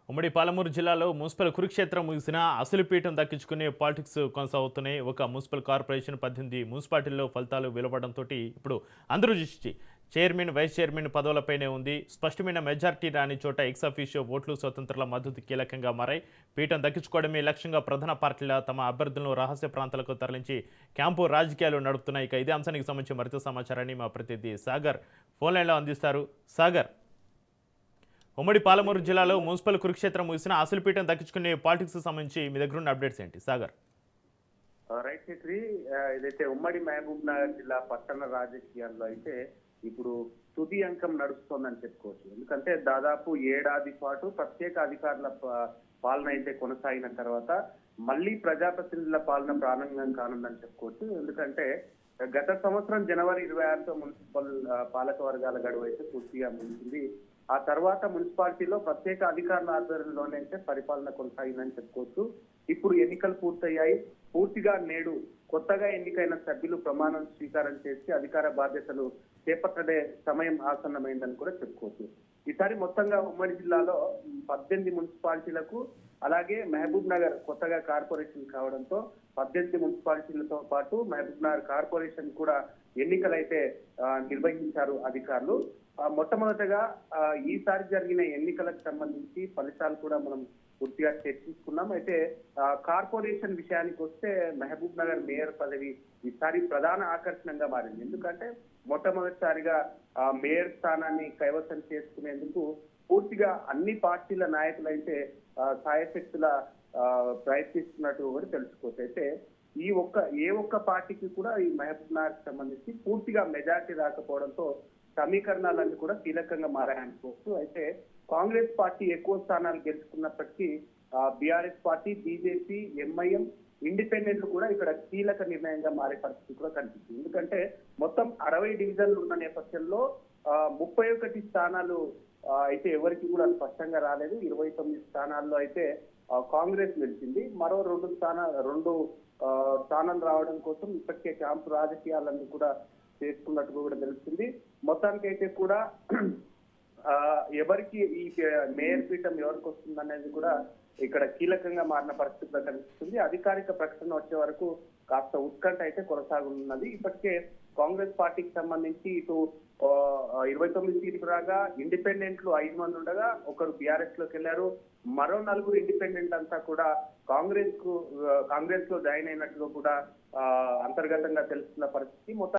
ఉమ్మడి పాలమూరు జిల్లాలో మున్సిపల్ కురుక్షేత్రం ముగిసిన అసలు పీఠం దక్కించుకునే పాలిటిక్స్ కొనసాగుతున్నాయి. ఒక మున్సిపల్ కార్పొరేషన్ 18 మున్సిపాలిటీల్లో ఫలితాలు వెలువడంతో ఇప్పుడు అందరూ దృష్టి చైర్మన్, వైస్ చైర్మన్ పదవులపైనే ఉంది. స్పష్టమైన మెజార్టీ రాని చోట ఎక్స్ అఫీషియో ఓట్లు స్వతంత్రుల మద్దతు కీలకంగా మారాయి. పీఠం దక్కించుకోవడమే లక్ష్యంగా ప్రధాన పార్టీల తమ అభ్యర్థులను రహస్య ప్రాంతాలకు తరలించి క్యాంపు రాజకీయాలు నడుపుతున్నాయి. ఇక ఇదే అంశానికి సంబంధించి మరింత సమాచారాన్ని మా ప్రతినిధి సాగర్ ఫోన్ లైన్లో అందిస్తారు. సాగర్, ఉమ్మడి పాలమూరు జిల్లాలో మున్సిపల్ కురుక్షేత్రం ముగిసిన అసలు పీఠం దక్కించుకునే పాలిటిక్స్ సంబంధించి మీ దగ్గర ఉన్న అప్డేట్స్ ఏంటి సాగర్? రైట్ చక్రి, ఇదైతే ఉమ్మడి మహబూబ్ నగర్ జిల్లా పట్టణ రాజకీయాల్లో అయితే ఇప్పుడు తుది అంకం నడుస్తోందని చెప్పుకోవచ్చు. ఎందుకంటే దాదాపు ఏడాది పాటు ప్రత్యేక అధికారుల పాలన అయితే కొనసాగిన తర్వాత మళ్ళీ ప్రజాప్రతినిధుల పాలన ప్రారంభం కానుందని చెప్పుకోవచ్చు. ఎందుకంటే గత సంవత్సరం జనవరి 26తో మున్సిపల్ పాలక వర్గాల గడువు అయితే పూర్తిగా ముగిసింది. ఆ తర్వాత మున్సిపాలిటీలో ప్రత్యేక అధికారుల ఆధ్వర్యంలోనే అయితే పరిపాలన కొనసాగిందని చెప్పుకోవచ్చు. ఇప్పుడు ఎన్నికలు పూర్తయ్యాయి. పూర్తిగా నేడు కొత్తగా ఎన్నికైన సభ్యులు ప్రమాణం స్వీకారం చేసి అధికార బాధ్యతలు చేపట్టడే సమయం ఆసన్నమైందని కూడా చెప్పుకోవచ్చు. ఈసారి మొత్తంగా ఉమ్మడి జిల్లాలో 18 మున్సిపాలిటీలకు, అలాగే మహబూబ్ నగర్ కొత్తగా కార్పొరేషన్ కావడంతో 18 మున్సిపాలిటీలతో పాటు మహబూబ్ నగర్ కార్పొరేషన్ కూడా ఎన్నికలైతే నిర్వహించారు అధికారులు. మొట్టమొదటగా ఈసారి జరిగిన ఎన్నికలకు సంబంధించి ఫలితాలు కూడా మనం పూర్తిగా చర్చించుకున్నాం. అయితే కార్పొరేషన్ విషయానికి వస్తే మహబూబ్ నగర్ మేయర్ పదవి ఈసారి ప్రధాన ఆకర్షణగా మారింది. ఎందుకంటే మొట్టమొదటిసారిగా మేయర్ స్థానాన్ని కైవసం చేసుకునేందుకు పూర్తిగా అన్ని పార్టీల నాయకులైతే సాయశక్తుల ప్రయత్నిస్తున్నట్టు కూడా తెలుసుకోవచ్చు. అయితే ఏ ఒక్క పార్టీకి కూడా ఈ మహబూబ్ నగర్ సంబంధించి పూర్తిగా మెజార్టీ రాకపోవడంతో సమీకరణాలన్నీ కూడా కీలకంగా మారాయనుకోవచ్చు. అయితే కాంగ్రెస్ పార్టీ ఎక్కువ స్థానాలు గెలుచుకున్నప్పటికీ బీఆర్ఎస్ పార్టీ, బీజేపీ, ఎంఐఎం, ఇండిపెండెంట్లు కూడా ఇక్కడ కీలక నిర్ణయంగా మారే పరిస్థితి కూడా కనిపిస్తుంది. ఎందుకంటే మొత్తం 60 డివిజన్లు ఉన్న నేపథ్యంలో 31 స్థానాలు అయితే ఎవరికి కూడా స్పష్టంగా రాలేదు. 29 స్థానాల్లో అయితే కాంగ్రెస్ గెలిచింది. మరో 2 స్థానాలు రావడం కోసం ఇప్పటికే క్యాంపు రాజకీయాలన్నీ కూడా చేసుకున్నట్టుగా కూడా తెలుస్తుంది. మొత్తానికైతే కూడా ఎవరికి ఈ మేయర్ పీఠం ఎవరికి వస్తుంది అనేది కూడా ఇక్కడ కీలకంగా మారిన పరిస్థితిలో కనిపిస్తుంది. అధికారిక ప్రకటన వచ్చే వరకు కాస్త ఉత్కంఠ అయితే కొనసాగుతున్నది. ఇప్పటికే కాంగ్రెస్ పార్టీకి సంబంధించి ఇటు 29 సీట్లు రాగా ఇండిపెండెంట్లు 5 మంది ఉండగా ఒకరు బీఆర్ఎస్ లోకి వెళ్లారు. మరో 4 ఇండిపెండెంట్ అంతా కూడా కాంగ్రెస్ లో జాయిన్ అయినట్టుగా కూడా అంతర్గతంగా తెలుస్తున్న పరిస్థితి.